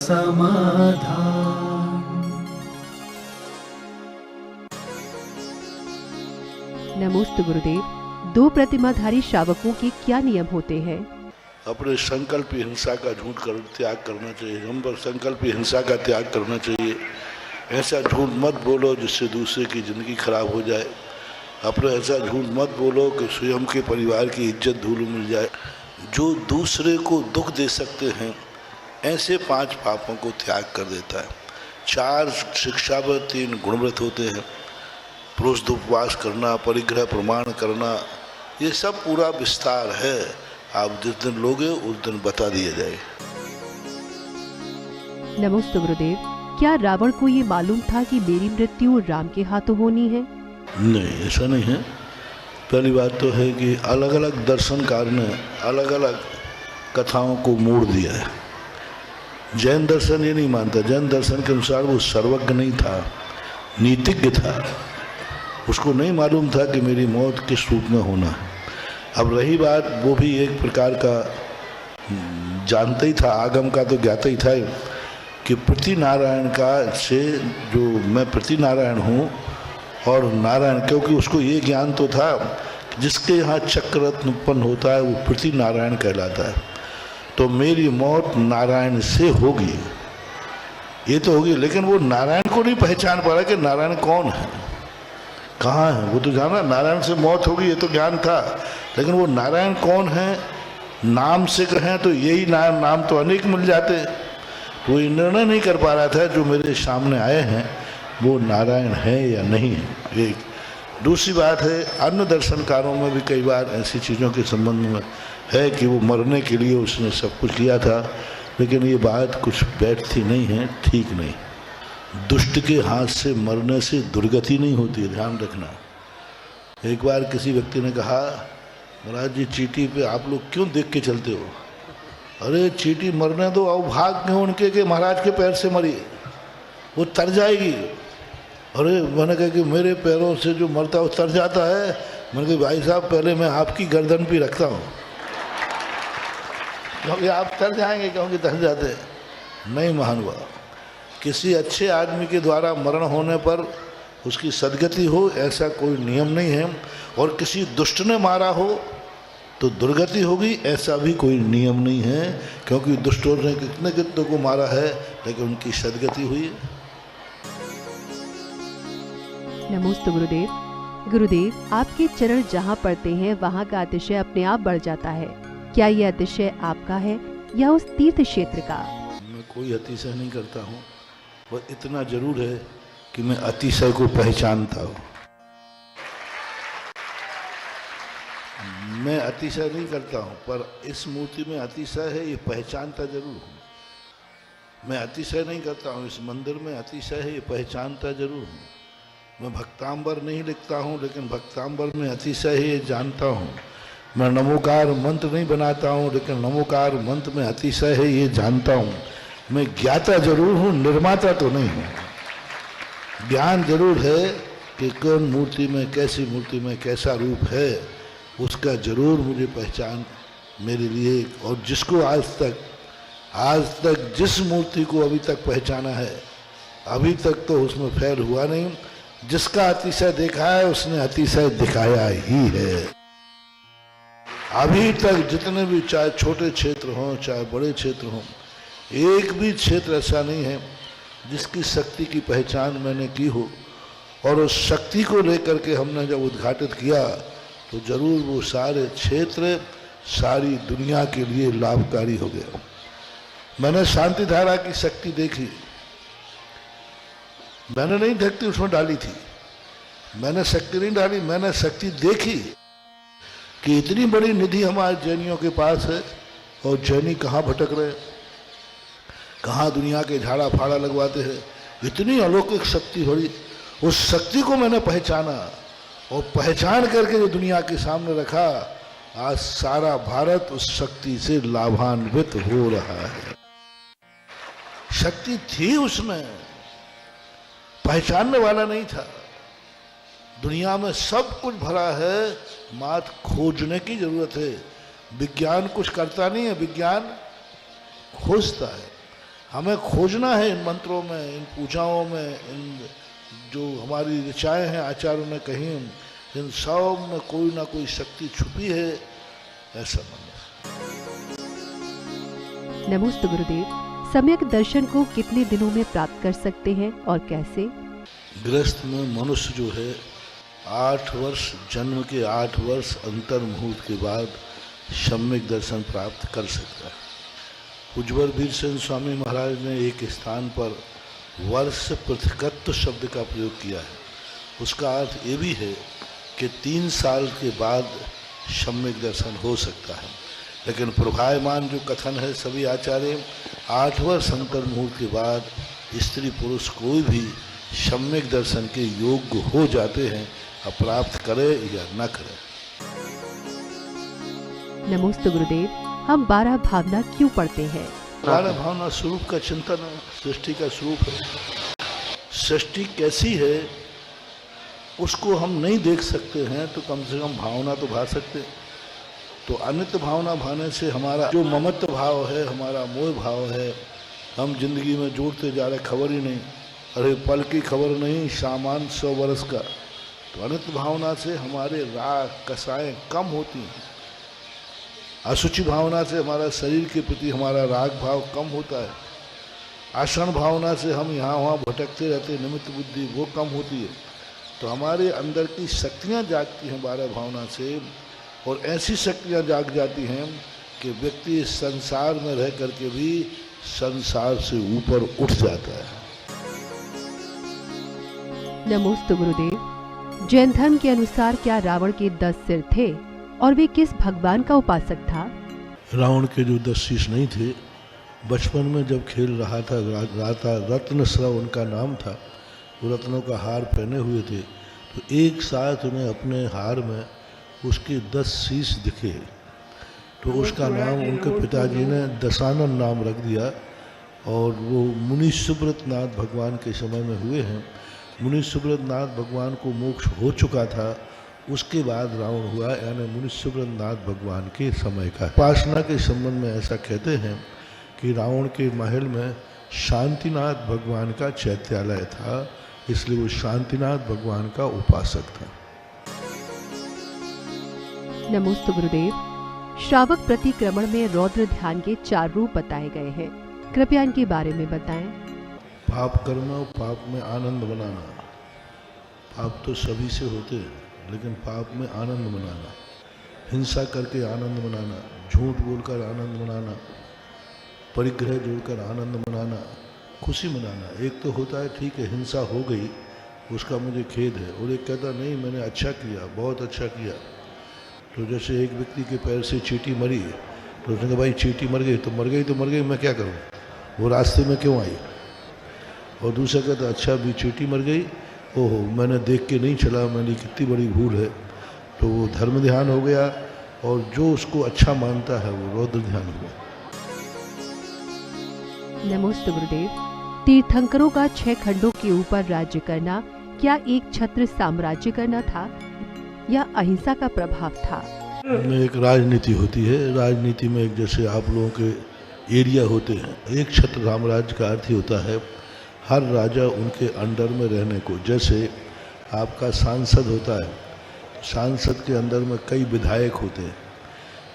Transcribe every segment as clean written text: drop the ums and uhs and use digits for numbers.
समाधान। नमोस्तु गुरुदेव। दो प्रतिमाधारी श्रावकों के क्या नियम होते हैं? अपने संकल्प हिंसा का झूठ कर त्याग करना चाहिए। हम पर संकल्प हिंसा का त्याग करना चाहिए। ऐसा झूठ मत बोलो जिससे दूसरे की ज़िंदगी खराब हो जाए। अपने ऐसा झूठ मत बोलो कि स्वयं के परिवार की इज्जत धूल मिल जाए। जो दूसरे को दुख दे सकते हैं ऐसे 5 पापों को त्याग कर देता है। 4 शिक्षा व 3 गुणव्रत होते हैं। प्रोष्ठ उपवास करना, परिग्रह प्रमाण करना, ये सब पूरा विस्तार है। आप जिस दिन लोगे उस दिन बता दिया जाए। नमोस्तु गुरुदेव। क्या रावण को ये मालूम था कि मेरी मृत्यु राम के हाथों होनी है? नहीं, ऐसा नहीं है। पहली बात तो है कि अलग अलग दर्शनकार ने अलग अलग कथाओं को मोड़ दिया है। जैन दर्शन ये नहीं मानता। जैन दर्शन के अनुसार वो सर्वज्ञ नहीं था, नीतिज्ञ था। उसको नहीं मालूम था कि मेरी मौत किस रूप में होना है। अब रही बात, वो भी एक प्रकार का जानता ही था, आगम का तो ज्ञाता ही था कि प्रति नारायण का से जो मैं प्रति नारायण हूँ और नारायण, क्योंकि उसको ये ज्ञान तो था जिसके यहाँ चक्ररत्न उत्पन्न होता है वो प्रति नारायण कहलाता है। तो मेरी मौत नारायण से होगी, ये तो होगी। लेकिन वो नारायण को नहीं पहचान पा रहा कि नारायण कौन है, कहाँ है। वो तो जाना नारायण से मौत होगी, ये तो ज्ञान था। लेकिन वो नारायण कौन है, नाम से कहें तो यही नाम तो अनेक मिल जाते। वो निर्णय नहीं कर पा रहा था जो मेरे सामने आए हैं वो नारायण है या नहीं है। एक दूसरी बात है, अन्य दर्शनकारों में भी कई बार ऐसी चीज़ों के संबंध में है कि वो मरने के लिए उसने सब कुछ किया था, लेकिन ये बात कुछ बैठती नहीं है, ठीक नहीं। दुष्ट के हाथ से मरने से दुर्गति नहीं होती है, ध्यान रखना। एक बार किसी व्यक्ति ने कहा, महाराज जी चींटी पे आप लोग क्यों देख के चलते हो? अरे चींटी मरने दो, और भाग क्यों उनके के महाराज के पैर से मरी, वो तर जाएगी। अरे मैंने कहा कि मेरे पैरों से जो मरता है वो तर जाता है। मैंने कहा भाई साहब पहले मैं आपकी गर्दन पे रखता हूँ, क्योंकि आप तर जाएंगे, क्योंकि तर जाते नहीं। महानुभाव, किसी अच्छे आदमी के द्वारा मरण होने पर उसकी सदगति हो ऐसा कोई नियम नहीं है, और किसी दुष्ट ने मारा हो तो दुर्गति होगी ऐसा भी कोई नियम नहीं है, क्योंकि दुष्टों ने कितने को मारा है लेकिन उनकी सदगति हुई। नमोस्तु गुरुदेव। गुरुदेव, आपके चरण जहाँ पड़ते हैं वहाँ का अतिशय अपने आप बढ़ जाता है। क्या ये अतिशय आपका है या उस तीर्थ क्षेत्र का? मैं कोई अतिशय नहीं करता हूँ, वह इतना जरूर है कि मैं अतिशय को पहचानता हूँ। मैं अतिशय नहीं करता हूँ, पर इस मूर्ति में अतिशय है ये पहचानता जरूर हूँ। मैं अतिशय नहीं करता हूँ, इस मंदिर में अतिशय है ये पहचानता जरूर हूँ। मैं भक्तांबर नहीं लिखता हूँ, लेकिन भक्तांबर में अतिशय है ये जानता हूँ। मैं नमोकार मंत्र नहीं बनाता हूँ, लेकिन नमोकार मंत्र में अतिशय है ये जानता हूँ। मैं ज्ञाता जरूर हूँ, निर्माता तो नहीं हूँ। ज्ञान जरूर है कि कौन मूर्ति में, कैसी मूर्ति में कैसा रूप है, उसका जरूर मुझे पहचान मेरे लिए। और जिसको आज तक जिस मूर्ति को अभी तक पहचाना है, अभी तक तो उसमें फैल हुआ नहीं। जिसका अतिशय देखा है उसने अतिशय दिखाया ही है। अभी तक जितने भी, चाहे छोटे क्षेत्र हों चाहे बड़े क्षेत्र हों, एक भी क्षेत्र ऐसा नहीं है जिसकी शक्ति की पहचान मैंने की हो। और उस शक्ति को लेकर के हमने जब उद्घाटित किया तो जरूर वो सारे क्षेत्र सारी दुनिया के लिए लाभकारी हो गया। मैंने शांति धारा की शक्ति देखी, मैंने नहीं धरती उसमें डाली थी, मैंने शक्ति नहीं डाली, मैंने शक्ति देखी कि इतनी बड़ी निधि हमारे जैनियों के पास है और जैनी कहाँ भटक रहे, कहाँ दुनिया के झाड़ा फाड़ा लगवाते हैं। इतनी अलौकिक शक्ति बड़ी, उस शक्ति को मैंने पहचाना और पहचान करके जो दुनिया के सामने रखा। आज सारा भारत उस शक्ति से लाभान्वित हो रहा है। शक्ति थी उसमें, पहचानने वाला नहीं था। दुनिया में सब कुछ भरा है, मात्र खोजने की जरूरत है। विज्ञान कुछ करता नहीं है, विज्ञान खोजता है। हमें खोजना है इन मंत्रों में, इन पूजाओं में, इन जो हमारी ऋचाएँ हैं आचार्यों ने कही, इन सब में कोई ना कोई शक्ति छुपी है, ऐसा मानना। नमोस्तु गुरुदेव। सम्यक दर्शन को कितने दिनों में प्राप्त कर सकते हैं और कैसे? गृहस्थ में मनुष्य जो है 8 वर्ष, जन्म के 8 वर्ष अंतर मुहूर्त के बाद सम्यक दर्शन प्राप्त कर सकता है। उज्ज्वल वीर सेन स्वामी महाराज ने एक स्थान पर वर्ष पृथकत्व शब्द का प्रयोग किया है। उसका अर्थ ये भी है कि 3 साल के बाद सम्यक दर्शन हो सकता है, लेकिन प्रभायमान जो कथन है सभी आचार्य 8 वर्ष अंतर मुहूर्त के बाद स्त्री पुरुष कोई भी सम्यक दर्शन के योग्य हो जाते हैं, अब प्राप्त करे या न करे। नमोस्तु गुरुदेव। हम 12 भावना क्यों पढ़ते हैं? 12 भावना स्वरूप का चिंतन है, सृष्टि का स्वरूप है। सृष्टि कैसी है उसको हम नहीं देख सकते हैं, तो कम से कम भावना तो भा सकते हैं। तो अनित्य भावना भाने से हमारा जो ममत्व भाव है, हमारा मोह भाव है, हम जिंदगी में जोड़ते जा रहे, खबर ही नहीं, अरे पल की खबर नहीं, सामान 100 वर्ष का। तो अनित्य भावना से हमारे राग कसाएं कम होती हैं। असुचि भावना से हमारा शरीर के प्रति हमारा राग भाव कम होता है। आसन भावना से हम यहाँ वहाँ भटकते रहते, निमित्त बुद्धि वो कम होती है। तो हमारे अंदर की शक्तियाँ जागती हैं 12 भावना से, और ऐसी शक्तियाँ जाग जाती हैं कि व्यक्ति संसार में रह करके भी संसार से ऊपर उठ जाता है। नमोस्तु गुरुदेव। जैन धर्म के अनुसार क्या रावण के 10 सिर थे और वे किस भगवान का उपासक था? रावण के जो 10 शीश नहीं थे, बचपन में जब खेल रहा था राता रत्न स्रव उनका नाम था, वो रत्नों का हार पहने हुए थे, तो एक साथ उन्हें अपने हार में उसके 10 शीश दिखे, तो उसका नाम उनके पिताजी ने दशानन नाम रख दिया। और वो मुनि सुब्रत नाथ भगवान के समय में हुए हैं। मुनि सुब्रत नाथ भगवान को मोक्ष हो चुका था, उसके बाद रावण हुआ, यानी मुनि सुब्रत नाथ भगवान के समय का। उपासना के संबंध में ऐसा कहते हैं कि रावण के महल में शांतिनाथ भगवान का चैत्यालय था, इसलिए वो शांतिनाथ भगवान का उपासक था। नमोस्तु गुरुदेव। श्रावक प्रतिक्रमण में रौद्र ध्यान के 4 रूप बताए गए हैं, कृपया इनके बारे में बताएं। पाप करना और पाप में आनंद मनाना। पाप तो सभी से होते हैं, लेकिन पाप में आनंद मनाना, हिंसा करके आनंद मनाना, झूठ बोलकर आनंद मनाना, परिग्रह जोड़कर आनंद मनाना, खुशी मनाना। एक तो होता है ठीक है हिंसा हो गई, उसका मुझे खेद है, और एक कहता नहीं मैंने अच्छा किया, बहुत अच्छा किया। तो जैसे एक व्यक्ति के पैर से चींटी मरी, तो उसने कहा भाई चींटी मर गई तो मर गई तो मर गई, मैं क्या करूँ, वो रास्ते में क्यों आई। और दूसरा कहता अच्छा भी चींटी मर गई, ओहो मैंने देख के नहीं चला, मेरी कितनी बड़ी भूल है। तो वो धर्म ध्यान हो गया, और जो उसको अच्छा मानता है वो रौद्र ध्यान हुआ। नमोस्तु गुरुदेव। तीर्थंकरों का 6 खंडों के ऊपर राज्य करना क्या एक छत्र साम्राज्य करना था या अहिंसा का प्रभाव था? में एक राजनीति होती है, राजनीति में एक जैसे आप लोगों के एरिया होते हैं, एक छत्र साम्राज्य का अर्थ ही होता है हर राजा उनके अंडर में रहने को। जैसे आपका सांसद होता है, सांसद के अंदर में कई विधायक होते हैं,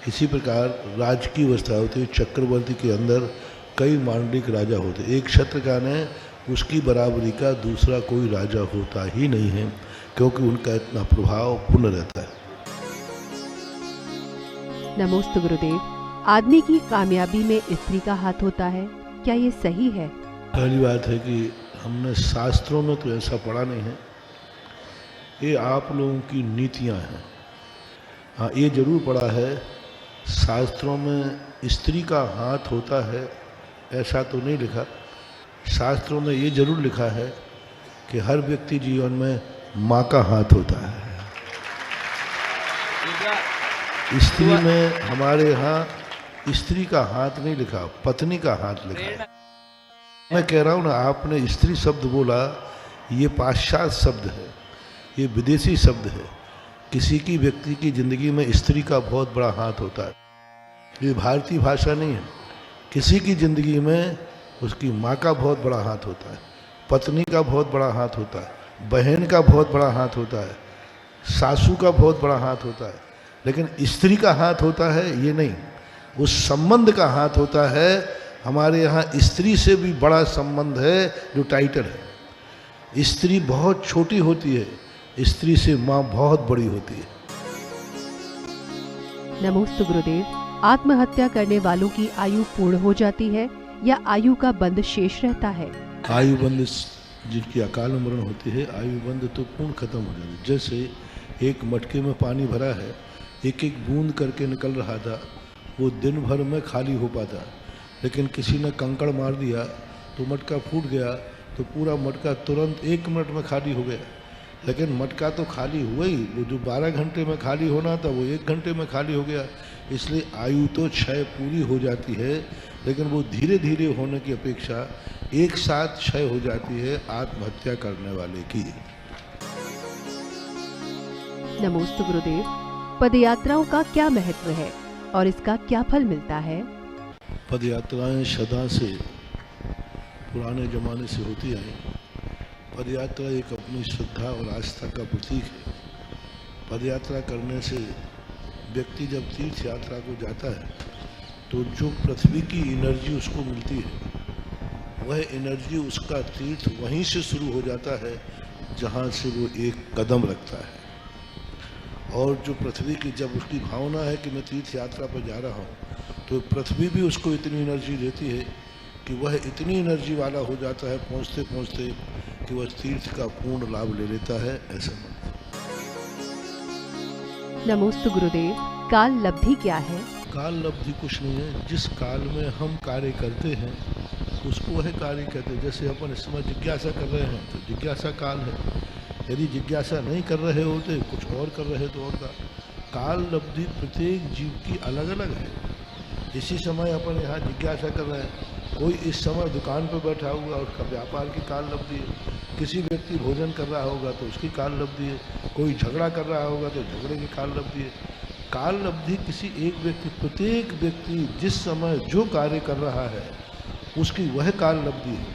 इसी प्रकार राज्य की व्यवस्था होती है, चक्रवर्ती के अंदर कई मांडलिक राजा होते हैं। एक छत्र का ने उसकी बराबरी का दूसरा कोई राजा होता ही नहीं है, क्योंकि उनका इतना प्रभाव पूर्ण रहता है। नमोस्तु गुरुदेव। आदमी की कामयाबी में स्त्री का हाथ होता है, क्या ये सही है? पहली बात है कि हमने शास्त्रों में तो ऐसा पढ़ा नहीं है, ये आप लोगों की नीतियां हैं। हाँ ये जरूर पढ़ा है शास्त्रों में स्त्री का हाथ होता है, ऐसा तो नहीं लिखा। शास्त्रों में ये जरूर लिखा है कि हर व्यक्ति जीवन में माँ का हाथ होता है। स्त्री में हमारे यहाँ स्त्री का हाथ नहीं लिखा, पत्नी का हाथ लिखा है। मैं कह रहा हूँ ना, आपने स्त्री शब्द बोला, ये पाश्चात्य शब्द है, ये विदेशी शब्द है। किसी की व्यक्ति की जिंदगी में स्त्री का बहुत बड़ा हाथ होता है, ये भारतीय भाषा नहीं है। किसी की जिंदगी में उसकी माँ का बहुत बड़ा हाथ होता है, पत्नी का बहुत बड़ा हाथ होता है, बहन का बहुत बड़ा हाथ होता है, सासू का बहुत बड़ा हाथ होता है, लेकिन स्त्री का हाथ होता है ये नहीं, उस संबंध का हाथ होता है। हमारे यहाँ स्त्री से भी बड़ा संबंध है जो टाइटल है। स्त्री बहुत छोटी होती है, स्त्री से माँ बहुत बड़ी होती है। नमोस्तु गुरुदेव। आत्महत्या करने वालों की आयु पूर्ण हो जाती है या आयु का बंध शेष रहता है? आयु बंध जिनकी अकाल मरण होती है, आयु बंध तो पूर्ण खत्म हो जाती है। जैसे एक मटके में पानी भरा है, एक एक बूंद करके निकल रहा था, वो दिन भर में खाली हो पाता, लेकिन किसी ने कंकड़ मार दिया तो मटका फूट गया, तो पूरा मटका तुरंत 1 मिनट में खाली हो गया। लेकिन मटका तो खाली हुआ ही, वो जो 12 घंटे में खाली होना था वो 1 घंटे में खाली हो गया। इसलिए आयु तो क्षय पूरी हो जाती है, लेकिन वो धीरे धीरे होने की अपेक्षा एक साथ क्षय हो जाती है आत्महत्या करने वाले की। नमोस्तु गुरुदेव। पदयात्राओं का क्या महत्व है और इसका क्या फल मिलता है? पदयात्राएं सदा से पुराने जमाने से होती आई। पदयात्रा एक अपनी श्रद्धा और आस्था का प्रतीक है। पदयात्रा करने से व्यक्ति जब तीर्थ यात्रा को जाता है तो जो पृथ्वी की एनर्जी उसको मिलती है, वह एनर्जी उसका तीर्थ वहीं से शुरू हो जाता है जहाँ से वो एक कदम रखता है। और जो पृथ्वी की जब उसकी भावना है कि मैं तीर्थ यात्रा पर जा रहा हूँ, तो पृथ्वी भी उसको इतनी एनर्जी देती है कि वह इतनी एनर्जी वाला हो जाता है पहुँचते पहुँचते कि वह तीर्थ का पूर्ण लाभ ले लेता है। ऐसा नमोस्तु गुरुदेव। काल लब्धि क्या है? काल लब्धि कुछ नहीं है, जिस काल में हम कार्य करते हैं उसको वह कार्य कहते हैं। जैसे अपन इस समय जिज्ञासा कर रहे हैं तो जिज्ञासा काल है, यदि जिज्ञासा नहीं कर रहे होते, कुछ और कर रहे तो और का काल लब्धि प्रत्येक जीव की अलग अलग है। इसी समय अपन यहाँ जिज्ञासा कर रहे हैं, कोई इस समय दुकान पर बैठा हुआ उसका व्यापार की काल लब्धि है, किसी व्यक्ति भोजन कर रहा होगा तो उसकी काल लब्धि है, कोई झगड़ा कर रहा होगा तो झगड़े की काल लब्धि है। काल लब्धि किसी एक व्यक्ति, प्रत्येक व्यक्ति जिस समय जो कार्य कर रहा है उसकी वह काल लब्धि है।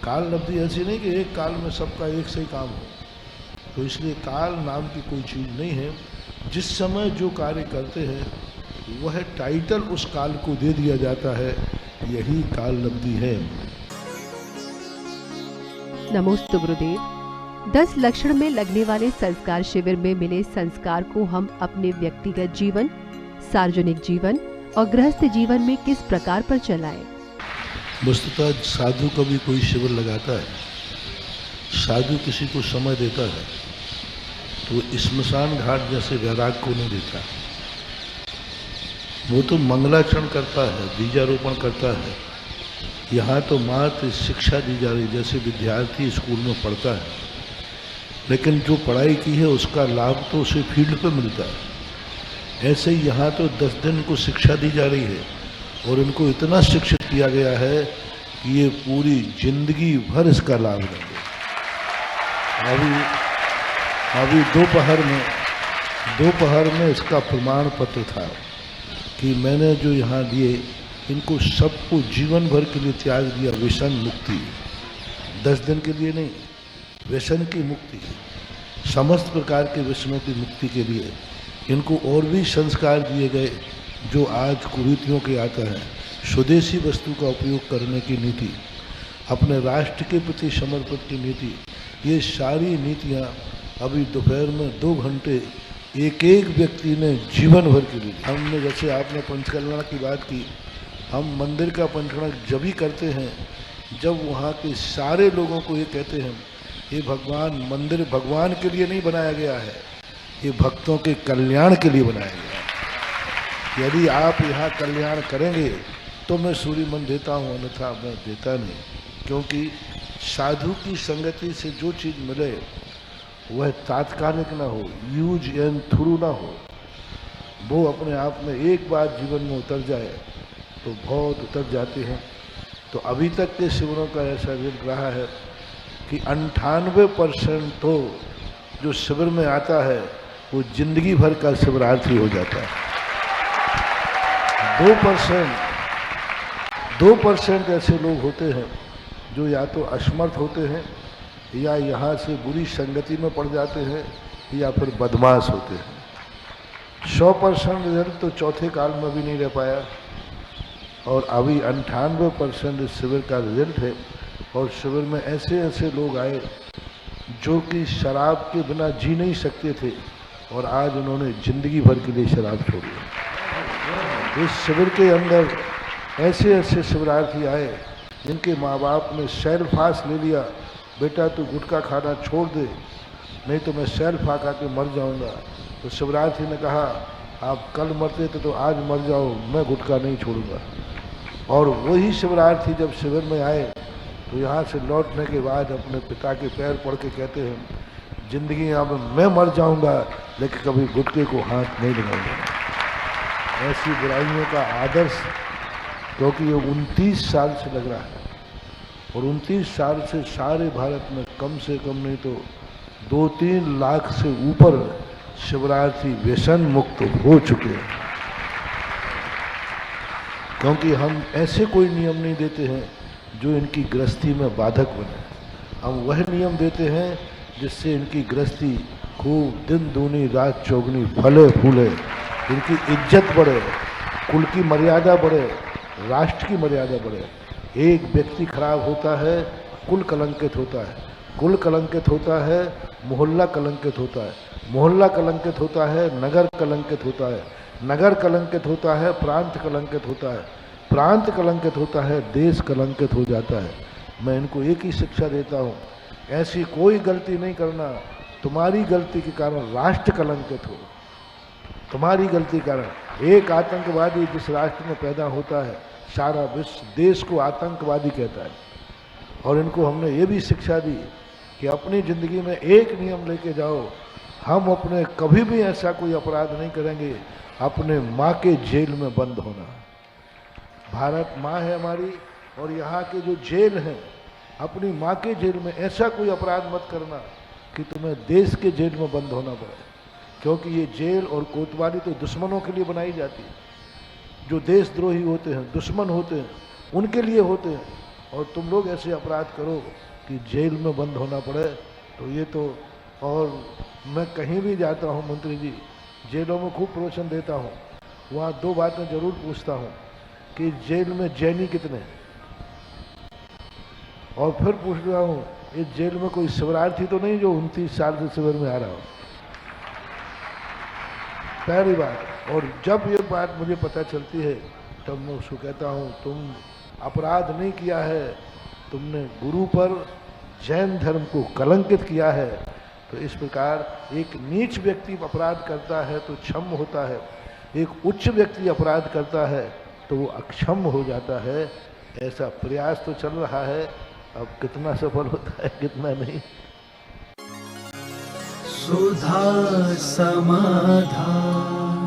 काल लब्धि ऐसी नहीं कि एक काल में सबका एक से ही काम हो, तो इसलिए काल नाम की कोई चीज़ नहीं है। जिस समय जो कार्य करते हैं वह टाइटल उस काल को दे दिया जाता है, यही काल लब्धि है। नमोस्तु गुरुदेव। 10 लक्षण में लगने वाले संस्कार शिविर में मिले संस्कार को हम अपने व्यक्तिगत जीवन, सार्वजनिक जीवन और गृहस्थ जीवन में किस प्रकार पर चलाएं? वस्तुतः साधु कभी कोई शिविर लगाता है, साधु किसी को समय देता है तो स्मशान घाट जैसे वैराग को नहीं देता। वो तो मंगलाचरण करता है, बीजारोपण करता है। यहाँ तो मात्र शिक्षा दी जा रही, जैसे विद्यार्थी स्कूल में पढ़ता है, लेकिन जो पढ़ाई की है उसका लाभ तो उसे फील्ड पे मिलता है। ऐसे ही यहाँ तो 10 दिन को शिक्षा दी जा रही है और इनको इतना शिक्षित किया गया है कि ये पूरी जिंदगी भर इसका लाभ लेंगे। अभी दोपहर में इसका प्रमाण पत्र था कि मैंने जो यहाँ दिए इनको सबको जीवन भर के लिए त्याग दिया। व्यसन मुक्ति, 10 दिन के लिए नहीं, व्यसन की मुक्ति, समस्त प्रकार के व्यसनों की मुक्ति के लिए इनको और भी संस्कार दिए गए जो आज कुरीतियों के आता है। स्वदेशी वस्तु का उपयोग करने की नीति, अपने राष्ट्र के प्रति समर्पित की नीति, ये सारी नीतियाँ अभी दोपहर में 2 घंटे एक एक व्यक्ति ने जीवन भर के लिए। हमने जैसे आपने पंचकल्याण की बात की, हम मंदिर का पंचकल्याण जब ही करते हैं जब वहाँ के सारे लोगों को ये कहते हैं ये भगवान मंदिर भगवान के लिए नहीं बनाया गया है, ये भक्तों के कल्याण के लिए बनाया गया है। यदि आप यहाँ कल्याण करेंगे तो मैं सूर्य मन देता हूँ, अन्यथा मैं देता नहीं। क्योंकि साधु की संगति से जो चीज़ मिले वह तात्कालिक ना हो, यूज एंड थ्रू ना हो, वो अपने आप में एक बार जीवन में उतर जाए तो बहुत उतर जाते हैं। तो अभी तक के शिविरों का ऐसा रिजल्ट रहा है कि 98% तो जो शिविर में आता है वो जिंदगी भर का शिविरार्थी हो जाता है। 2% ऐसे लोग होते हैं जो या तो असमर्थ होते हैं या यहाँ से बुरी संगति में पड़ जाते हैं या फिर बदमाश होते हैं। 100% रिजल्ट तो चौथे काल में भी नहीं रह पाया और अभी 98% इस शिविर का रिजल्ट है। और शिविर में ऐसे ऐसे लोग आए जो कि शराब के बिना जी नहीं सकते थे और आज उन्होंने जिंदगी भर के लिए शराब छोड़ी। इस शिविर के अंदर ऐसे ऐसे शिविरार्थी आए जिनके माँ बाप ने सेल्फास ले लिया, बेटा तू गुटखा खाना छोड़ दे नहीं तो मैं सेल्फा खा के मर जाऊंगा। तो शिविरार्थी ने कहा आप कल मरते थे तो आज मर जाओ, मैं गुटखा नहीं छोड़ूंगा। और वही शिविरार्थी जब शिविर में आए तो यहाँ से लौटने के बाद अपने पिता के पैर पड़ के कहते हैं जिंदगी अब मैं मर जाऊंगा लेकिन कभी गुटखे को हाथ नहीं लगाऊंगा। ऐसी बुराइयों का आदर्श, क्योंकि ये 29 साल से लग रहा है और 29 साल से सारे भारत में कम से कम नहीं तो 2-3 लाख से ऊपर शिविरार्थी व्यसन मुक्त हो चुके हैं। क्योंकि हम ऐसे कोई नियम नहीं देते हैं जो इनकी गृहस्थी में बाधक बने, हम वह नियम देते हैं जिससे इनकी गृहस्थी खूब दिन दूनी रात चौगनी फले फूले, इनकी इज्जत बढ़े, कुल की मर्यादा बढ़े, राष्ट्र की मर्यादा बढ़े। एक व्यक्ति खराब होता है कुल कलंकित होता है, कुल कलंकित होता है मोहल्ला कलंकित होता है, मोहल्ला कलंकित होता है नगर कलंकित होता है, नगर कलंकित होता है प्रांत कलंकित होता है, प्रांत कलंकित होता है देश कलंकित हो जाता है। मैं इनको एक ही शिक्षा देता हूँ, ऐसी कोई गलती नहीं करना तुम्हारी गलती के कारण राष्ट्र कलंकित हो। तुम्हारी गलती के कारण एक आतंकवादी जिस राष्ट्र में पैदा होता है सारा विश्व देश को आतंकवादी कहता है। और इनको हमने ये भी शिक्षा दी कि अपनी ज़िंदगी में एक नियम लेके जाओ, हम अपने कभी भी ऐसा कोई अपराध नहीं करेंगे अपने माँ के जेल में बंद होना। भारत माँ है हमारी और यहाँ के जो जेल हैं अपनी माँ के जेल में ऐसा कोई अपराध मत करना कि तुम्हें देश के जेल में बंद होना पड़े, क्योंकि ये जेल और कोतवाली तो दुश्मनों के लिए बनाई जाती है। जो देशद्रोही होते हैं दुश्मन होते हैं उनके लिए होते हैं, और तुम लोग ऐसे अपराध करो कि जेल में बंद होना पड़े तो ये तो। और मैं कहीं भी जाता हूँ मंत्री जी, जेलों में खूब प्रवचन देता हूँ, वहाँ 2 बातें जरूर पूछता हूँ कि जेल में जैनी कितने, और फिर पूछ रहा हूँ इस जेल में कोई शिविरार्थी तो नहीं जो 29 साल से शिविर में आ रहा हो। पहली बात। और जब ये बात मुझे पता चलती है तब मैं उसको कहता हूँ तुम अपराध नहीं किया है, तुमने गुरु पर जैन धर्म को कलंकित किया है। तो इस प्रकार एक नीच व्यक्ति अपराध करता है तो क्षम होता है, एक उच्च व्यक्ति अपराध करता है तो वो अक्षम हो जाता है। ऐसा प्रयास तो चल रहा है, अब कितना सफल होता है कितना नहीं। सुधा समाधान।